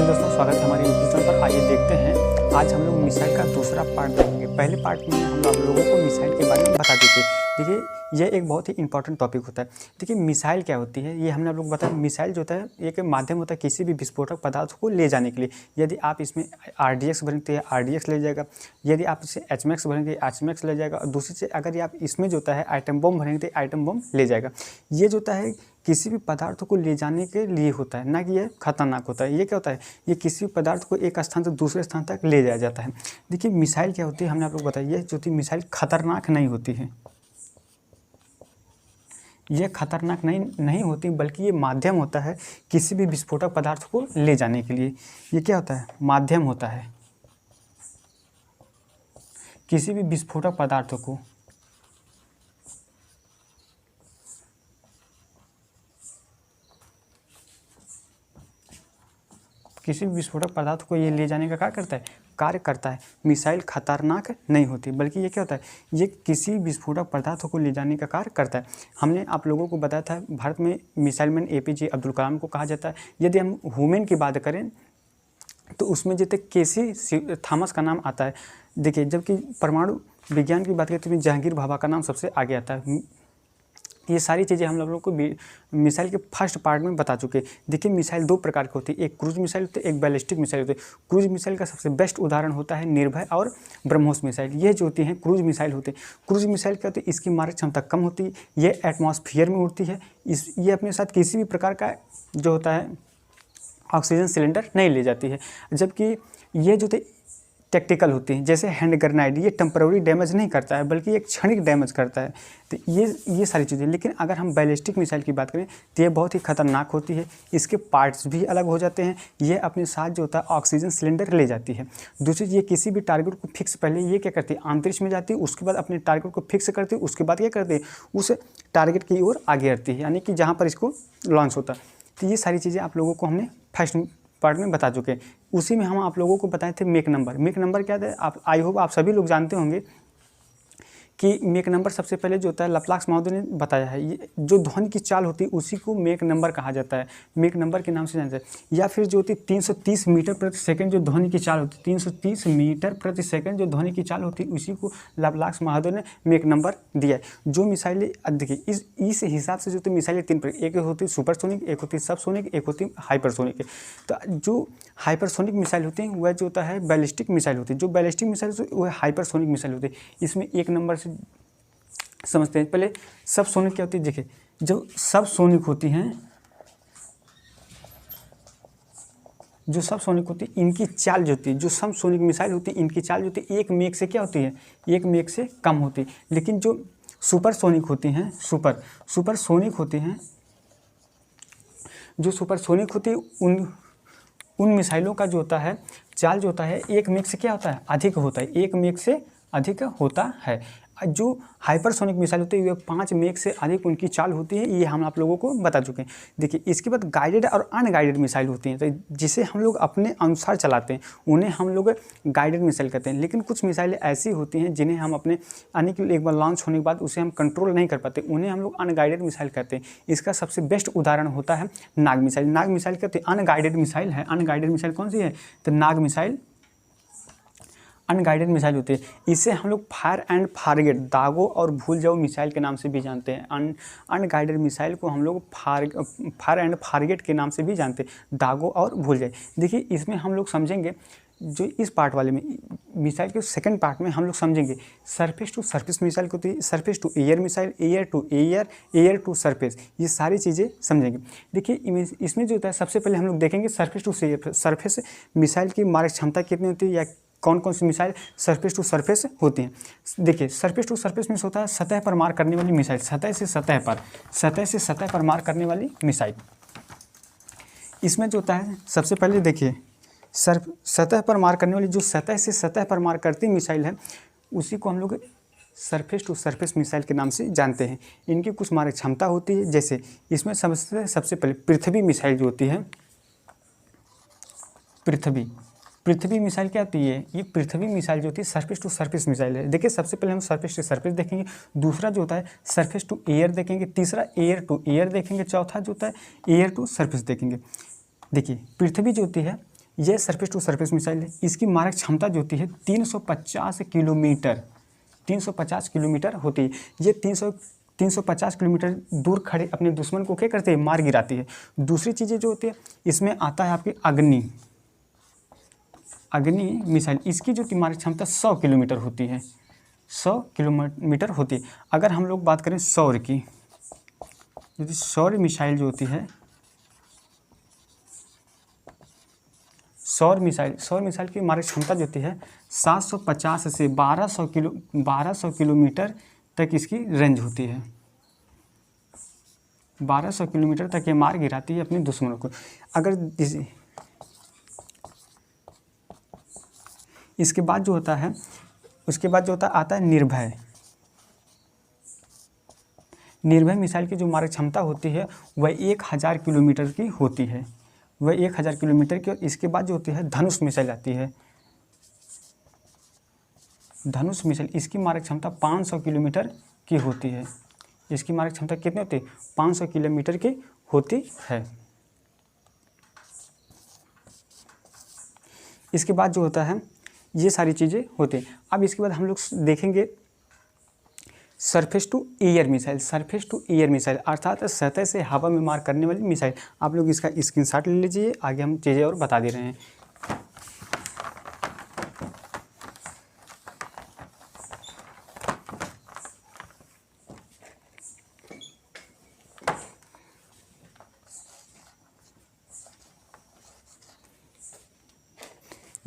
दोस्तों, स्वागत है हमारे यूट्यूब चैनल पर। आइए देखते हैं, आज हम लोग मिसाइल का दूसरा पार्ट देखेंगे। पहले पार्ट में हम आप लोगों को मिसाइल के बारे में बता देते। देखिए, यह एक बहुत ही इंपॉर्टेंट टॉपिक होता है। देखिए, मिसाइल क्या होती है, ये हमने आप लोग बताया। मिसाइल जो होता है एक माध्यम होता है किसी भी विस्फोटक पदार्थ को ले जाने के लिए। यदि आप इसमें RDX भरेंगे तो RDX ले जाएगा, यदि आप इसे HMAX भरेंगे HMAX ले जाएगा, और दूसरी से अगर आप इसमें जो होता है आइटम बम भरेंगे तो आइटम बम ले जाएगा। ये जो होता है किसी भी पदार्थ को ले जाने के लिए होता है, ना कि यह खतरनाक होता है। ये क्या होता है, ये किसी भी पदार्थ को एक स्थान से दूसरे स्थान तक ले जाया जाता है। देखिए, मिसाइल क्या होती है, हमने आप लोग बताया, ये जो होती है मिसाइल खतरनाक नहीं होती है। ये खतरनाक नहीं होती, बल्कि ये माध्यम होता है किसी भी विस्फोटक पदार्थ को ले जाने के लिए। ये क्या होता है, माध्यम होता है किसी भी विस्फोटक पदार्थ को ये ले जाने का कार्य करता है। मिसाइल खतरनाक नहीं होती, बल्कि ये क्या होता है, ये किसी विस्फोटक पदार्थ को ले जाने का कार्य करता है। हमने आप लोगों को बताया था, भारत में missile man APJ Abdul Kalam को कहा जाता है। यदि हम वुमेन की बात करें तो उसमें जैसे KC थॉमस का नाम आता है। देखिए, जबकि परमाणु विज्ञान की बात करते हुए जहांगीर भाभा का नाम सबसे आगे आता है। ये सारी चीज़ें हम लोगों को मिसाइल के फर्स्ट पार्ट में बता चुके। देखिए, मिसाइल दो प्रकार की होती है, एक क्रूज मिसाइल होती है, एक बैलिस्टिक मिसाइल होती है। क्रूज मिसाइल का सबसे बेस्ट उदाहरण होता है निर्भय और ब्रह्मोस मिसाइल। ये जो होती हैं क्रूज मिसाइल होते हैं। क्रूज मिसाइल क्या होती है, इसकी मारक क्षमता कम होती है, ये एटमॉस्फेयर में उड़ती है। ये अपने साथ किसी भी प्रकार का जो होता है ऑक्सीजन सिलेंडर नहीं ले जाती है। जबकि ये जो टैक्टिकल होती हैं, जैसे हैंड ग्रेनेड, ये टेम्पररी डैमेज नहीं करता है, बल्कि एक क्षणिक डैमेज करता है। तो ये सारी चीज़ें। लेकिन अगर हम बैलिस्टिक मिसाइल की बात करें तो ये बहुत ही खतरनाक होती है। इसके पार्ट्स भी अलग हो जाते हैं। ये अपने साथ जो होता है ऑक्सीजन सिलेंडर ले जाती है। दूसरी, ये किसी भी टारगेट को फिक्स, पहले ये क्या करती है, अंतरिक्ष में जाती है, उसके बाद अपने टारगेट को फिक्स करती है, उसके बाद क्या करती है, उस टारगेट की ओर आगे बढ़ती है, यानी कि जहाँ पर इसको लॉन्च होता है। तो ये सारी चीज़ें आप लोगों को हमने फर्स्ट पार्ट में बता चुके हैं। उसी में हम आप लोगों को बताए थे मेक नंबर। मेक नंबर क्या है, आप आई होप आप सभी लोग जानते होंगे कि मेक नंबर सबसे पहले जो होता है लप्लाक्स महोदय ने बताया है। ये जो ध्वनि की चाल होती है उसी को मेक नंबर कहा जाता है, मेक नंबर के नाम से जाना जाता है। या फिर जो होती है 330 मीटर प्रति सेकंड जो ध्वनि की चाल होती है, 330 मीटर प्रति सेकंड जो ध्वनि की चाल होती है, उसी को लप्लाक्स महोदय ने मेक नंबर दिया है। जो मिसाइलें, देखिए इस हिसाब से जो होती है मिसाइलें तीन प्रकार, एक होती है सुपरसोनिक, एक होती है सबसोनिक, एक होती है हाइपरसोनिक। तो जो हाइपरसोनिक मिसाइल होती हैं वह जो होता है बैलिस्टिक मिसाइल होती है। जो बैलिस्टिक मिसाइल होती है वह हाइपरसोनिक मिसाइल होती है। इसमें एक नंबर से समझते हैं। पहले सब सोनिक क्या होती है, देखिए जो सब सोनिक होती हैं, जो सब सोनिक होती है इनकी चाल जो होती है, जो सब सोनिक मिसाइल होती है इनकी चाल जो होती है 1 मेक से क्या होती है, 1 मेक से कम होती है। लेकिन जो सुपरसोनिक होती हैं, सुपरसोनिक होती हैं, जो सुपरसोनिक होती है उन मिसाइलों का जो होता है चाल जो होता है 1 मेक से क्या होता है, अधिक होता है, 1 मेक से अधिक होता है। जो हाइपरसोनिक मिसाइल होती है वे 5 मेक से अधिक उनकी चाल होती है। ये हम आप लोगों को बता चुके हैं। देखिए, इसके बाद गाइडेड और अनगाइडेड मिसाइल होती हैं, तो जिसे हम लोग अपने अनुसार चलाते हैं उन्हें हम लोग गाइडेड मिसाइल कहते हैं। लेकिन कुछ मिसाइलें ऐसी होती हैं जिन्हें हम अपने आने के एक बार लॉन्च होने के बाद उसे हम कंट्रोल नहीं कर पाते, उन्हें हम लोग अनगाइडेड मिसाइल कहते हैं। इसका सबसे बेस्ट उदाहरण होता है नाग मिसाइल। नाग मिसाइल क्या होती है, अनगाइडेड मिसाइल है। अनगाइडेड मिसाइल कौन सी है, तो नाग मिसाइल अनगाइडेड मिसाइल होती है। इसे हम लोग फायर एंड फारगेट, दागो और भूल जाओ मिसाइल के नाम से भी जानते हैं। अनगाइडेड मिसाइल को हम लोग फायर एंड फारगेट के नाम से भी जानते हैं, दागो और भूल जाए। देखिए, इसमें हम लोग समझेंगे, जो इस पार्ट वाले में मिसाइल के सेकंड पार्ट में हम लोग समझेंगे सरफेस टू सरफेस मिसाइल होती है, surface to air missile, air to air, air to surface, ये सारी चीज़ें समझेंगे। देखिए, इसमें जो होता है सबसे पहले हम लोग देखेंगे सरफेस टू सरफेस मिसाइल की मारक क्षमता कितनी होती है, या कौन कौन सी मिसाइल सरफेस टू सरफेस होती हैं। देखिए, सरफेस टू सरफेस में होता है सतह पर मार करने वाली मिसाइल, सतह से सतह पर मार करने वाली मिसाइल। इसमें जो होता है सबसे पहले देखिए, सतह पर मार करने वाली, जो सतह से सतह पर मार करती मिसाइल है उसी को हम लोग सरफेस टू सरफेस मिसाइल के नाम से जानते हैं। इनकी कुछ मारक क्षमता होती है, जैसे इसमें सबसे पहले पृथ्वी मिसाइल जो होती है, पृथ्वी मिसाइल क्या होती है, ये पृथ्वी मिसाइल जो होती है सरफेस टू सरफेस मिसाइल है। देखिए, सबसे पहले हम सरफेस टू सरफेस देखेंगे, दूसरा जो होता है सरफेस टू एयर देखेंगे, तीसरा एयर टू एयर देखेंगे, चौथा जो होता है एयर टू सरफेस देखेंगे। देखिए, पृथ्वी जो होती है ये सरफेस टू सरफेस मिसाइल है। इसकी मारक क्षमता जो होती है 350 किलोमीटर, 350 किलोमीटर होती है। ये 350 किलोमीटर दूर खड़े अपने दुश्मन को क्या करते हैं, मार गिराती है। दूसरी चीज़ें जो होती है, इसमें आता है आपकी अग्नि मिसाइल। इसकी जो मारक क्षमता 100 किलोमीटर होती है, 100 किलोमीटर होती है। अगर हम लोग बात करें सौर की, यदि सौर मिसाइल जो होती है, सौर मिसाइल की मारक क्षमता जो होती है 750 से 1200 किलोमीटर तक इसकी रेंज होती है। 1200 किलोमीटर तक ये मार गिराती है अपने दुश्मनों को। अगर इसके बाद जो होता है, उसके बाद जो आता है निर्भय मिसाइल की जो मारक क्षमता होती है वह 1000 किलोमीटर की होती है, वह 1000 किलोमीटर की। और इसके बाद जो होती है धनुष मिसाइल आती है। धनुष मिसाइल, इसकी मारक क्षमता 500 किलोमीटर की होती है। इसकी मारक क्षमता कितनी होती है, 500 किलोमीटर की होती है। इसके बाद जो होता है ये सारी चीज़ें होती हैं। अब इसके बाद हम लोग देखेंगे surface to air missile. Surface to air missile अर्थात सतह से हवा में मार करने वाली मिसाइल। आप लोग इसका स्क्रीनशॉट ले लीजिए, आगे हम चीज़ें और बता दे रहे हैं।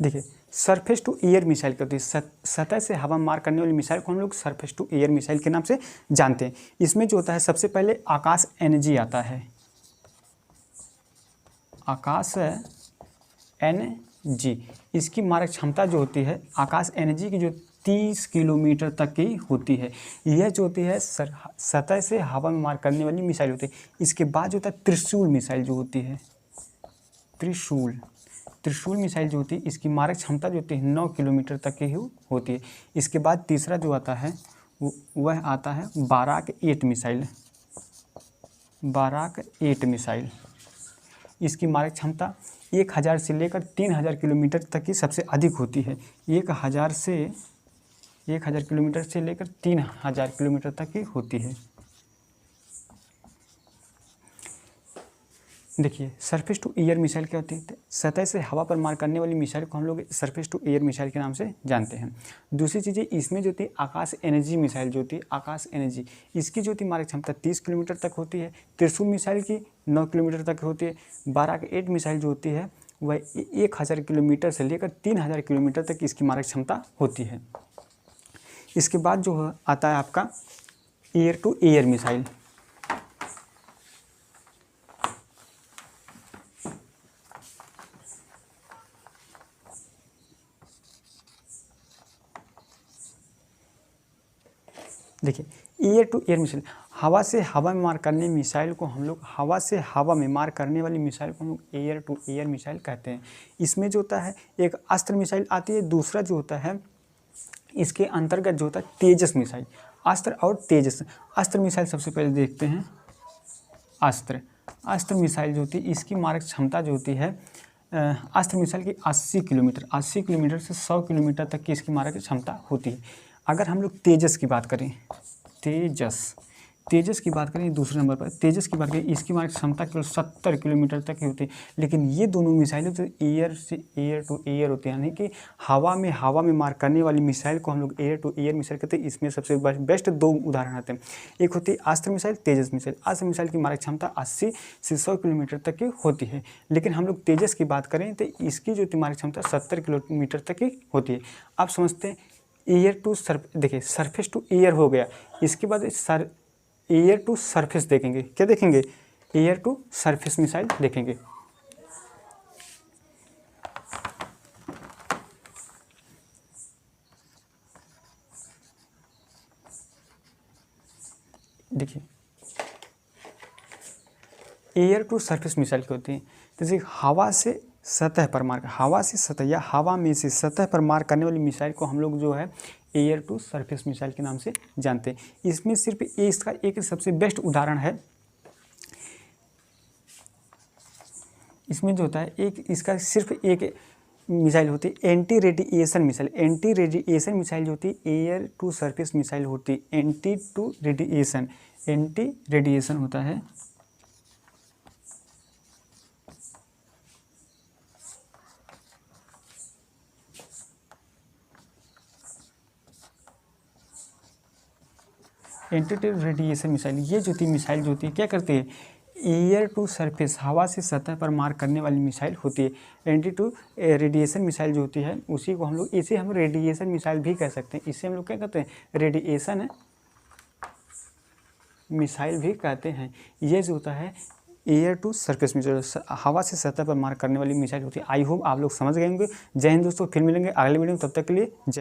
देखिए, सरफेस टू एयर मिसाइल क्या होती है, सतह से हवा मार करने वाली मिसाइल को हम लोग सरफेस टू एयर मिसाइल के नाम से जानते हैं। इसमें जो होता है सबसे पहले आकाश एनर्जी आता है। आकाश एनर्जी, इसकी मारक क्षमता जो होती है आकाश एनर्जी की जो 30 किलोमीटर तक की होती है। यह जो होती है सतह से हवा में मार करने वाली मिसाइल होती है। इसके बाद जो होता है त्रिशूल मिसाइल जो होती है, त्रिशूल मिसाइल जो होती है इसकी मारक क्षमता जो होती है 9 किलोमीटर तक की होती है। इसके बाद तीसरा जो आता है वह आता है बाराक 8 मिसाइल। इसकी मारक क्षमता 1000 से लेकर 3000 किलोमीटर तक की सबसे अधिक होती है। 1000 किलोमीटर से लेकर 3000 किलोमीटर तक की होती है। देखिए, सरफेस टू एयर मिसाइल क्या होती है, सतह से हवा पर मार करने वाली मिसाइल को हम लोग सरफेस टू एयर मिसाइल के नाम से जानते हैं। दूसरी चीज़ें इसमें जो होती है आकाश एनर्जी मिसाइल जो होती है, आकाश एनर्जी इसकी जो होती है मारक क्षमता 30 किलोमीटर तक होती है। त्रिशूल मिसाइल की 9 किलोमीटर तक होती है। बाराक 8 मिसाइल जो होती है वह 1000 किलोमीटर से लेकर 3000 किलोमीटर तक इसकी मारक क्षमता होती है। इसके बाद जो आता है आपका एयर टू एयर मिसाइल। देखिए, एयर टू एयर मिसाइल हवा से हवा में मार करने मिसाइल को हम लोग हवा से हवा में मार करने वाली मिसाइल को हम लोग एयर टू एयर मिसाइल कहते हैं। इसमें जो होता है एक अस्त्र मिसाइल आती है, दूसरा जो होता है इसके अंतर्गत जो होता है तेजस मिसाइल। अस्त्र और तेजस, अस्त्र मिसाइल सबसे पहले देखते हैं। अस्त्र मिसाइल जो होती है इसकी मारक क्षमता जो होती है अस्त्र मिसाइल की 80 किलोमीटर से 100 किलोमीटर तक की इसकी मारक क्षमता होती है। अगर हम लोग तेजस की बात करें, तेजस की बात करें दूसरे नंबर पर, तेजस की बात करें इसकी मारक क्षमता केवल 70 किलोमीटर तक की होती है। लेकिन ये दोनों मिसाइलें तो एयर से एयर टू एयर होती है, यानी कि हवा में मार करने वाली मिसाइल को हम लोग एयर टू एयर मिसाइल कहते हैं। इसमें सबसे बेस्ट 2 उदाहरण आते हैं। एक होती है अस्त्र मिसाइल, तेजस मिसाइल। अस्त्र मिसाइल की मारक क्षमता 80 से 100 किलोमीटर तक की होती है, लेकिन हम लोग तेजस की बात करें तो इसकी जो मारक क्षमता 70 किलोमीटर तक की होती है। आप समझते हैं एयर टू देखिए सरफेस टू एयर हो गया। इसके बाद एयर टू सरफेस देखेंगे, क्या देखेंगे, एयर टू सरफेस मिसाइल देखेंगे। देखिए, एयर टू सरफेस मिसाइल क्या होती है, जैसे हवा से सतह पर मार, हवा से सतह या हवा में से सतह पर मार करने वाली मिसाइल को हम लोग जो है एयर टू सरफेस मिसाइल के नाम से जानते हैं। इसमें सिर्फ इसका एक सबसे बेस्ट उदाहरण है, इसमें जो होता है एक इसका सिर्फ एक मिसाइल होती है anti radiation missile. Anti radiation missile जो होती है एयर टू सरफेस मिसाइल होती है। Anti to radiation, anti radiation होता है। एंटी टू रेडिएशन मिसाइल, ये जो होती है मिसाइल जो होती है क्या करती है, एयर टू सरफेस, हवा से सतह पर मार करने वाली मिसाइल होती है। एंटी टू रेडिएशन मिसाइल जो होती है उसी को हम लोग, इसे हम रेडिएशन मिसाइल भी कह सकते हैं। इसे हम लोग क्या कहते हैं, रेडिएशन मिसाइल भी कहते हैं। ये जो होता है एयर टू सरफेस मिसाइल, हवा से सतह पर मार करने वाली मिसाइल होती है। आई होप आप लोग समझ गए होंगे। जय हिंद दोस्तों, फिर मिलेंगे अगले वीडियो में, तब तक के लिए जय।